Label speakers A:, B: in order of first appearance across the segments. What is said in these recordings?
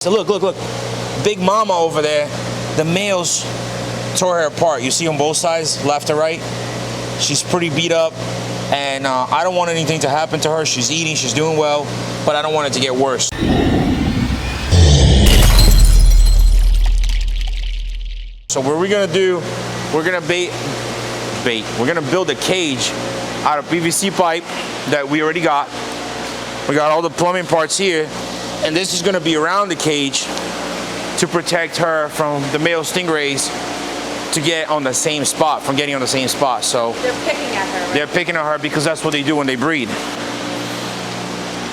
A: So look. Big mama over there, the males tore her apart. You see on both sides, left to right. She's pretty beat up, and I don't want anything to happen to her. She's eating, she's doing well, but I don't want it to get worse. So what we're gonna do, we're gonna we're gonna build a cage out of PVC pipe that we already got. We got all the plumbing parts here, and this is gonna be around the cage to protect her from the male stingrays to get on the same spot, from getting on the same spot. So
B: they're picking at her, right?
A: They're picking at her because that's what they do when they breed.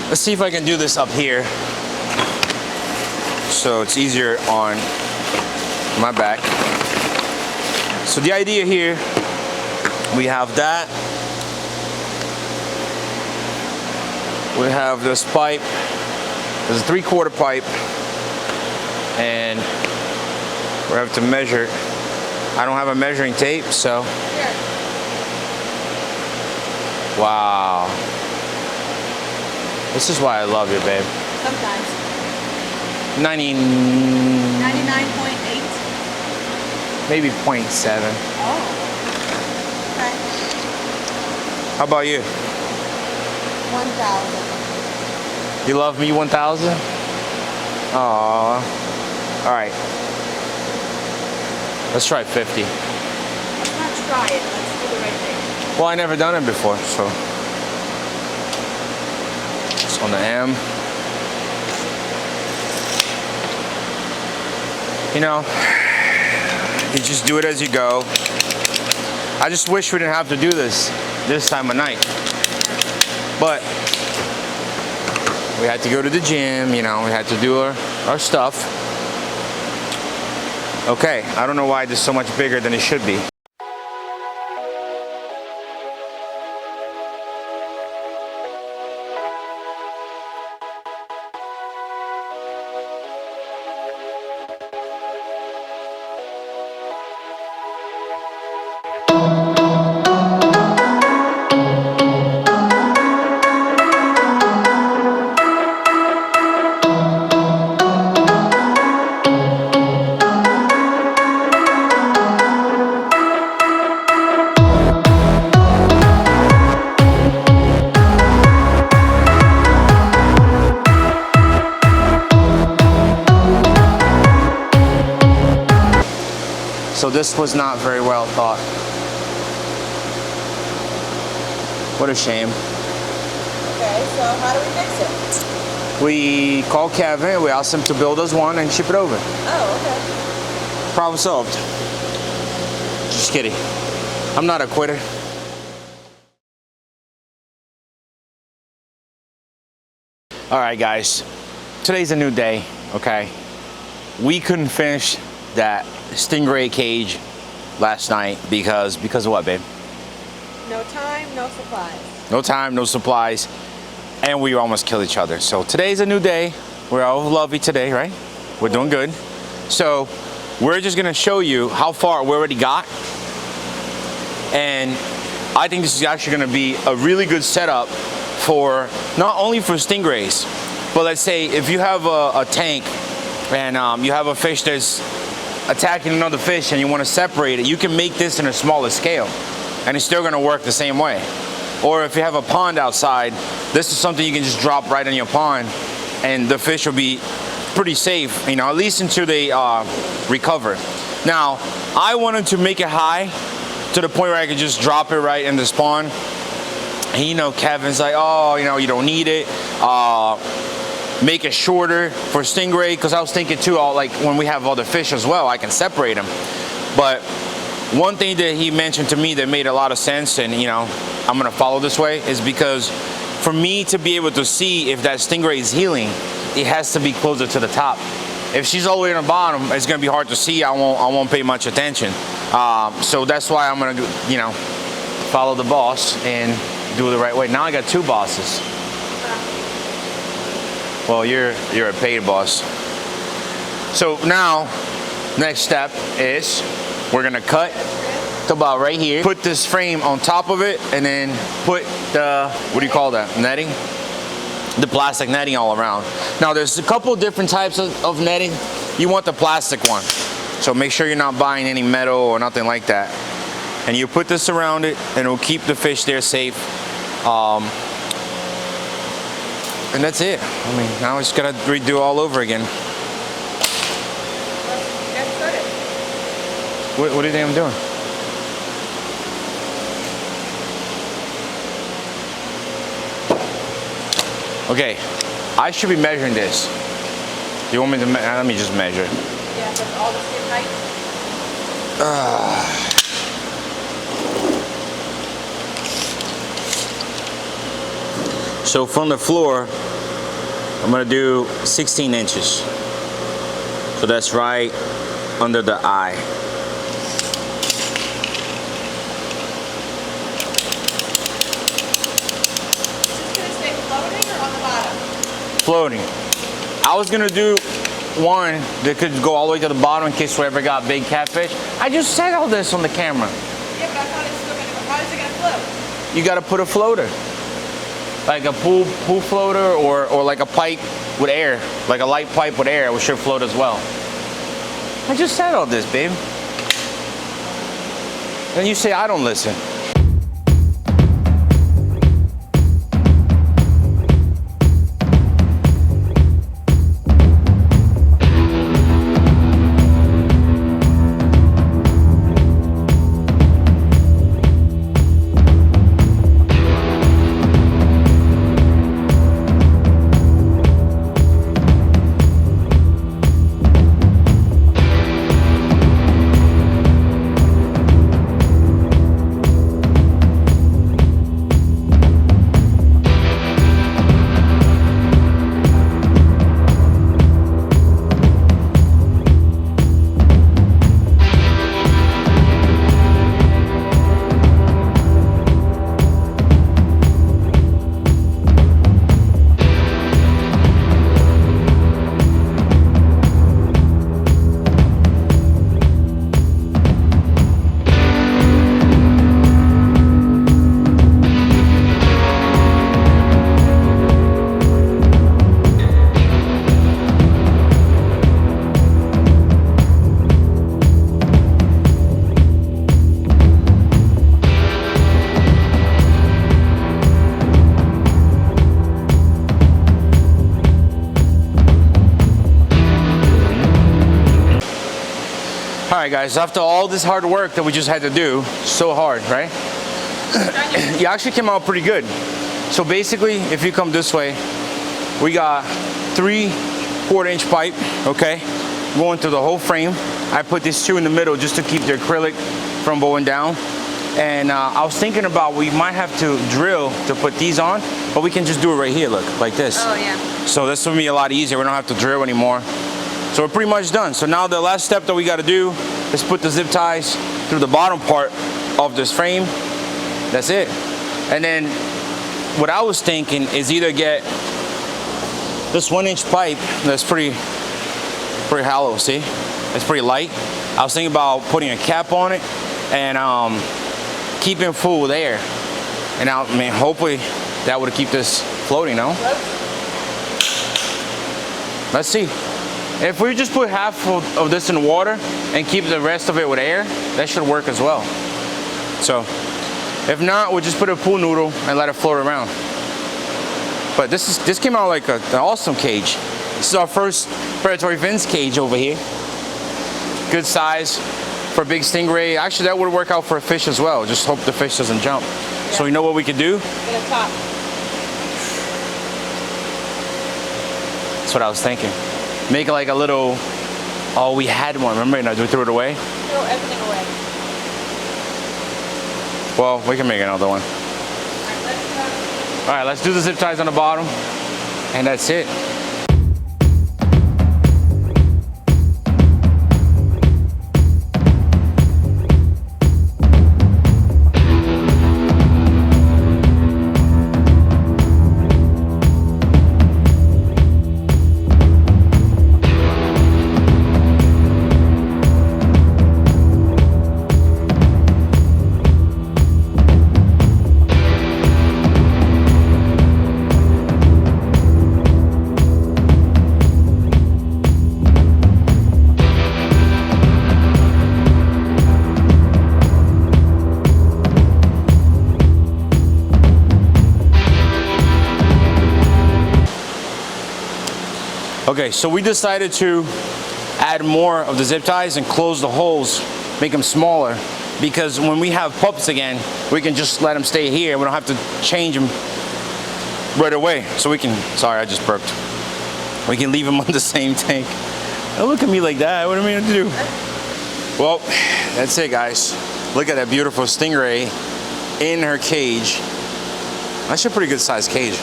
A: Let's see if I can do this up here so it's easier on my back. So the idea here, we have that. We have this pipe. There's a 3/4 pipe, and we have to measure. I don't have a measuring tape, so.
B: Here.
A: Wow. This is why I love you, babe.
B: Sometimes.
A: 99.8.
B: 99.8.
A: Maybe 0.7.
B: Oh. Okay.
A: How about you?
B: 1,000.
A: You love me 1,000? Aww. All right. Let's try 50.
B: Let's not try it. Let's do the right thing.
A: Well, I never done it before, so. It's on the M. You know, you just do it as you go. I just wish we didn't have to do this time of night. But we had to go to the gym, you know, we had to do our stuff. Okay, I don't know why this is so much bigger than it should be. So this was not very well thought. What a shame.
B: Okay, so how do we fix it?
A: We called Kevin, we asked him to build us one and ship it over.
B: Oh, okay.
A: Problem solved. Just kidding. I'm not a quitter. All right, guys. Today's a new day, okay? We couldn't finish that Stingray cage last night because of what, babe?
B: No time, no supplies.
A: No time, no supplies, and we almost killed each other. So today's a new day. We're all lovey today, right? We're doing good. So we're just gonna show you how far we already got, and I think this is actually gonna be a really good setup for not only for stingrays, but let's say if you have a tank and you have a fish that's attacking another fish and you want to separate it, you can make this in a smaller scale and it's still going to work the same way. Or if you have a pond outside, this is something you can just drop right in your pond and the fish will be pretty safe, you know, at least until they recover. Now, I wanted to make it high to the point where I could just drop it right in this pond. And you know, Kevin's like, oh, you know, you don't need it. Make it shorter for stingray, because I was thinking too, like when we have other fish as well, I can separate them. But one thing that he mentioned to me that made a lot of sense, and you know, I'm gonna follow this way, is because for me to be able to see if that stingray is healing, it has to be closer to the top. If she's all the way on the bottom, it's gonna be hard to see. I won't pay much attention. So that's why I'm gonna, you know, follow the boss and do it the right way. Now I got two bosses. Well, you're a paid boss. So now, next step is we're gonna cut to about right here. Put this frame on top of it, and then put the, what do you call that, netting? the plastic netting all around. Now there's a couple different types of netting. You want the plastic one. So make sure you're not buying any metal or nothing like that. And you put this around it and it'll keep the fish there safe. And that's it. I mean, now it's gotta redo all over again. What do you think I'm doing? Okay, I should be measuring this. Do you want me to let me just measure it.
B: Yeah, that's all the skin height.
A: So from the floor, I'm gonna do 16 inches. So that's right under the eye.
B: Is this gonna stay floating or on the bottom?
A: Floating. I was gonna do one that could go all the way to the bottom in case we ever got big catfish. I just said all this on the camera.
B: Yeah, but I thought it's still gonna, how is it gonna float?
A: You gotta put a floater. Like a pool floater or like a pipe with air. Like a light pipe with air, it should float as well. I just said all this, babe. And you say I don't listen. Alright guys, after all this hard work that we just had to do, so hard, right? You actually came out pretty good. So basically, if you come this way, we got 3/4-inch pipe, okay? Going through the whole frame. I put these two in the middle just to keep the acrylic from bowing down. And I was thinking about we might have to drill to put these on, but we can just do it right here, look, like this.
B: Oh yeah.
A: So this will be a lot easier. We don't have to drill anymore. So we're pretty much done. So now the last step that we got to do is put the zip ties through the bottom part of this frame. That's it. And then what I was thinking is either get this 1-inch pipe that's pretty hollow, see? It's pretty light. I was thinking about putting a cap on it and keeping full with air. And I mean, hopefully that would keep this floating, no? Let's see. If we just put half of this in water and keep the rest of it with air, that should work as well. So, if not, we'll just put a pool noodle and let it float around. But this came out like an awesome cage. This is our first Predatory Fins cage over here. Good size for a big stingray. Actually, that would work out for a fish as well. Just hope the fish doesn't jump. Yeah. So you know what we could do?
B: Get a top.
A: That's what I was thinking. Make like a little, oh, we had one, remember? Now, do we throw it away?
B: Throw everything away.
A: Well, we can make another one. All right, let's do the zip ties on the bottom, and that's it. Okay, so we decided to add more of the zip ties and close the holes, make them smaller, because when we have pups again, we can just let them stay here. We don't have to change them right away. So we can, sorry, I just burped. We can leave them on the same tank. Don't look at me like that. What do you mean to do? Well, that's it, guys. Look at that beautiful Stingray in her cage. That's a pretty good sized cage.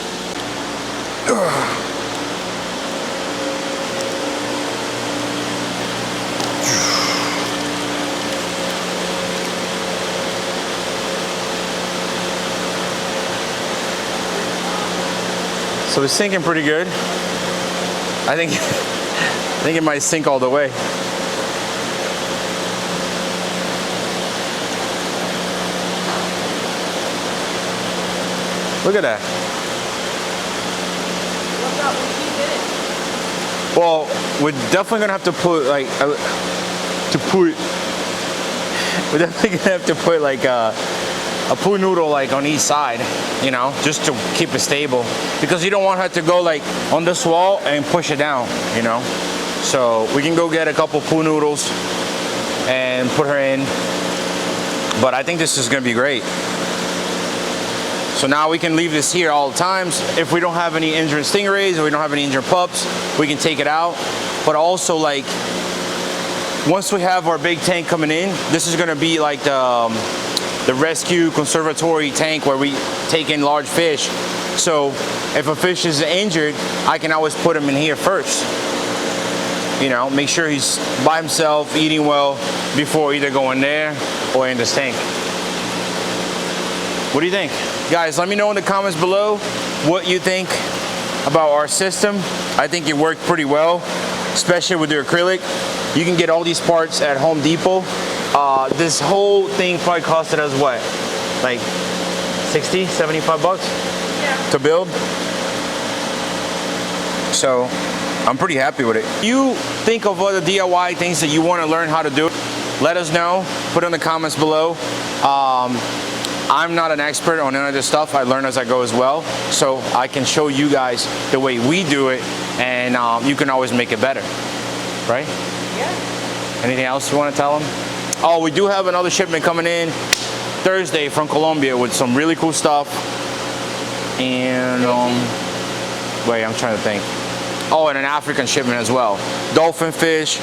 A: So it's sinking pretty good. I think it might sink all the way. Look at that.
B: Look out, we did it.
A: Well, we're definitely gonna have to put like we're definitely gonna have to put like a poo noodle like on each side, you know, just to keep it stable, because you don't want her to go like on this wall and push it down, you know. So we can go get a couple poo noodles and put her in, but I think this is gonna be great. So now we can leave this here all the times. If we don't have any injured stingrays or we don't have any injured pups, we can take it out. But also, like, once we have our big tank coming in, this is gonna be like the rescue conservatory tank where we take in large fish. So if a fish is injured, I can always put him in here first. You know, make sure he's by himself, eating well, before either going there or in this tank. What do you think? Guys, let me know in the comments below what you think about our system. I think it worked pretty well, especially with the acrylic. You can get all these parts at Home Depot. This whole thing probably costed us what? Like 60, 75 bucks?
B: Yeah.
A: To build. So I'm pretty happy with it. You think of other DIY things that you want to learn how to do? Let us know. Put it in the comments below. I'm not an expert on any of this stuff. I learn as I go as well. So I can show you guys the way we do it, and you can always make it better, right?
B: Yeah.
A: Anything else you want to tell them? Oh, we do have another shipment coming in Thursday from Colombia with some really cool stuff. And wait, I'm trying to think. Oh, and an African shipment as well. Dolphin fish,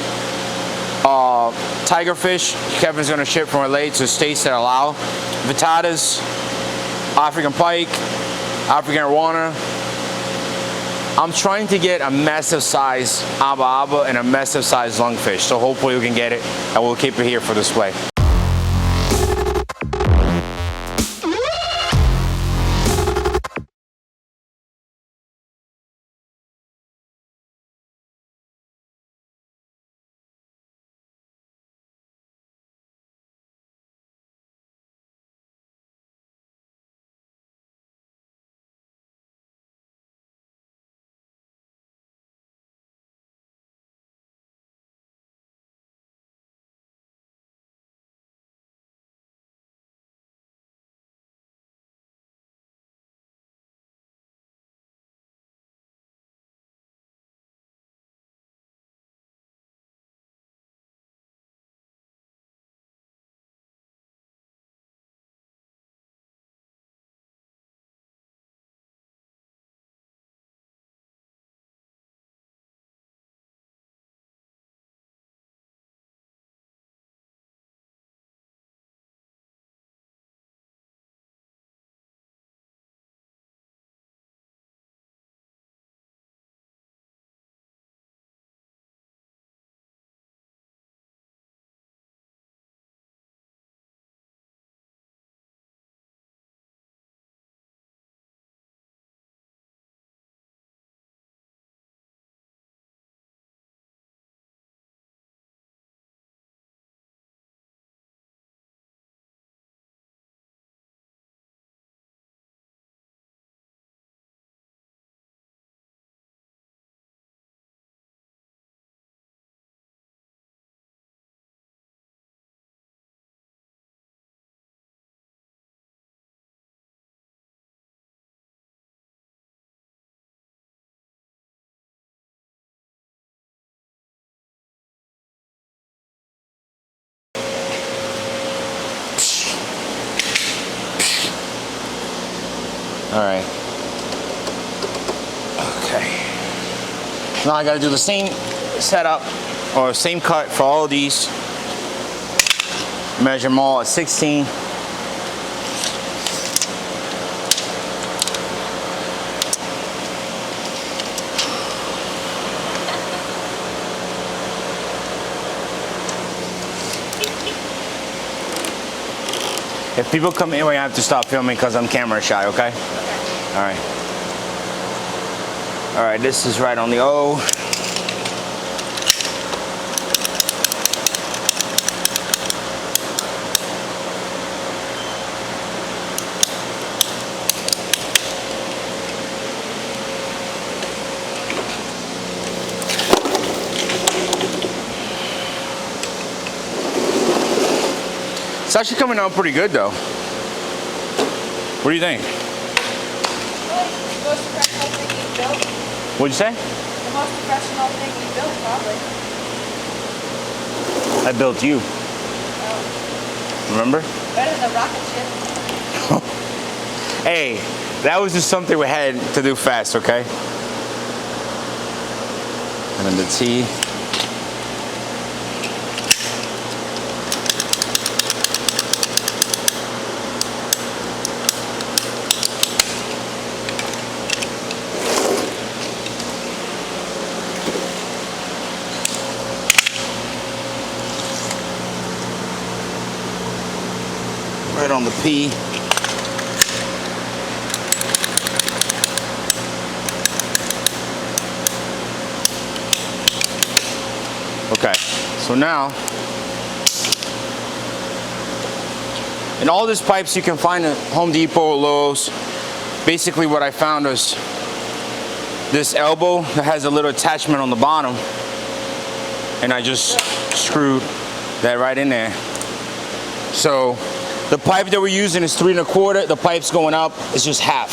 A: tiger fish. Kevin's gonna ship from LA to states that allow. Vitatas, African pike, African arowana. I'm trying to get a massive size aba and a massive size lungfish. So hopefully we can get it, and we'll keep it here for display. All right. Okay. Now I gotta do the same setup or same cut for all of these. Measure them all at 16. If people come in, I have to stop filming because I'm camera shy, okay?
B: Okay.
A: All right. All right, this is right on the O. It's actually coming out pretty good though. What do you think?
B: The most professional thing you built?
A: What'd you say?
B: The most professional thing you built, probably.
A: I built you.
B: Oh.
A: Remember?
B: Better than the rocket ship.
A: Hey, that was just something we had to do fast, okay? And then the T. Right on the P. Okay, so now, and all these pipes you can find at Home Depot or Lowe's. Basically what I found was this elbow that has a little attachment on the bottom, and I just screwed that right in there. So the pipe that we're using is 3 1/4. The pipe's going up is just half.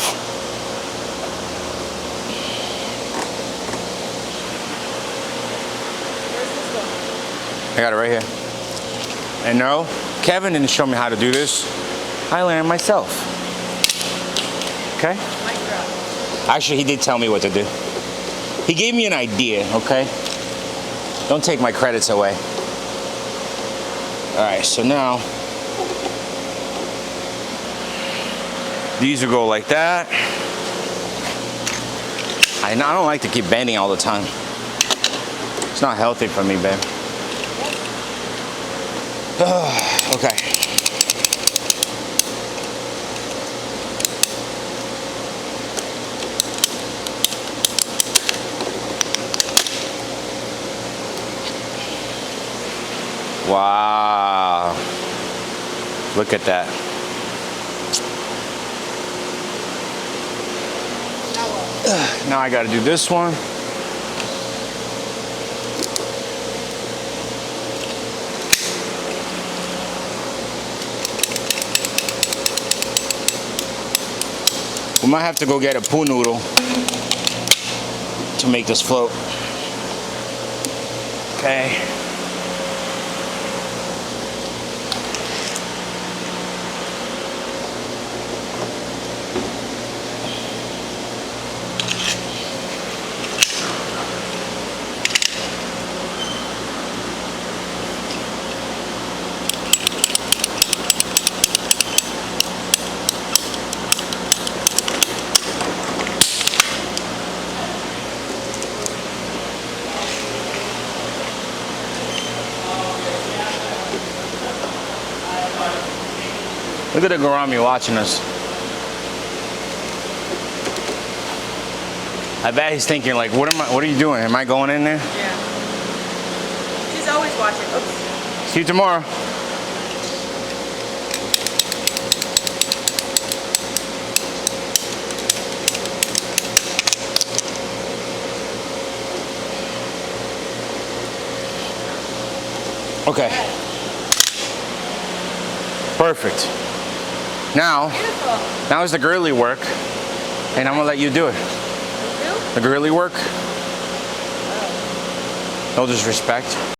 B: Where's this one?
A: I got it right here. And no, Kevin didn't show me how to do this. I learned myself. Okay?
B: Mic drop.
A: Actually, he did tell me what to do. He gave me an idea, okay? Don't take my credits away. All right, so now, these will go like that. I don't like to keep bending all the time. It's not healthy for me, babe. Okay. Wow. Look at that.
B: Now what?
A: Now I got to do this one. We might have to go get a pool noodle to make this float. Okay. Look at the Garami watching us. I bet he's thinking like, what are you doing? Am I going in there?
B: Yeah. She's always watching. Oops.
A: See you tomorrow. Okay. Perfect. Now
B: Beautiful.
A: is the girly work, and I'm gonna let you do it.
B: You?
A: The girly work. No disrespect.